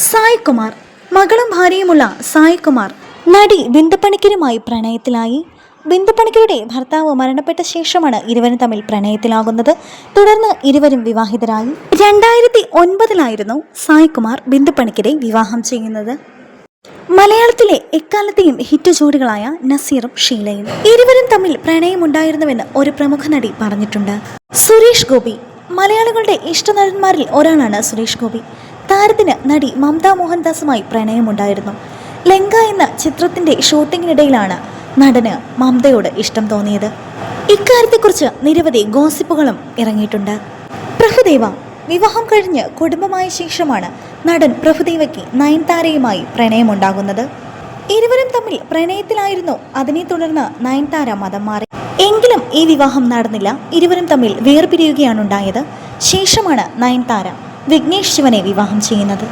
സായ് കുമാർ. മകളും ഭാര്യയുമുള്ള സായ് കുമാർ നടി ബിന്ദു പണിക്കരുമായി പ്രണയത്തിലായി. ബിന്ദു പണിക്കരുടെ ഭർത്താവ് മരണപ്പെട്ട ശേഷമാണ് ഇരുവരും തമ്മിൽ പ്രണയത്തിലാകുന്നത്. തുടർന്ന് ഇരുവരും വിവാഹിതരായി. 2009 സായ് കുമാർ ബിന്ദു പണിക്കരെ വിവാഹം ചെയ്യുന്നത്. മലയാളത്തിലെ എക്കാലത്തെയും ഹിറ്റ് ജോഡികളായ നസീറും ഷീലയും. ഇരുവരും തമ്മിൽ പ്രണയമുണ്ടായിരുന്നുവെന്ന് ഒരു പ്രമുഖ നടി പറഞ്ഞിട്ടുണ്ട്. സുരേഷ് ഗോപി. മലയാളികളുടെ ഇഷ്ടനടന്മാരിൽ ഒരാളാണ് സുരേഷ് ഗോപി. താരത്തിന് നടി മമത മോഹൻദാസുമായി പ്രണയമുണ്ടായിരുന്നു. ലങ്ക എന്ന ചിത്രത്തിന്റെ ഷൂട്ടിങ്ങിനിടയിലാണ് നടന് മമതയോട് ഇഷ്ടം തോന്നിയത്. ഇക്കാര്യത്തെക്കുറിച്ച് നിരവധി ഗോസിപ്പുകളും ഇറങ്ങിയിട്ടുണ്ട്. പ്രഭുദേവ. വിവാഹം കഴിഞ്ഞ് കുടുംബമായ ശേഷമാണ് നടൻ പ്രഭുദേവയ്ക്ക് നയൻതാരയുമായി പ്രണയമുണ്ടാകുന്നത്. ഇരുവരും തമ്മിൽ പ്രണയത്തിലായിരുന്നു. അതിനെ തുടർന്ന് നയൻതാര മതം മാറി. എങ്കിലും ഈ വിവാഹം നടന്നില്ല. ഇരുവരും തമ്മിൽ വേർപിരിയുകയാണുണ്ടായത്. ശേഷമാണ് നയൻതാര വിഘ്നേഷ് ശിവനെ വിവാഹം ചെയ്യുന്നത്.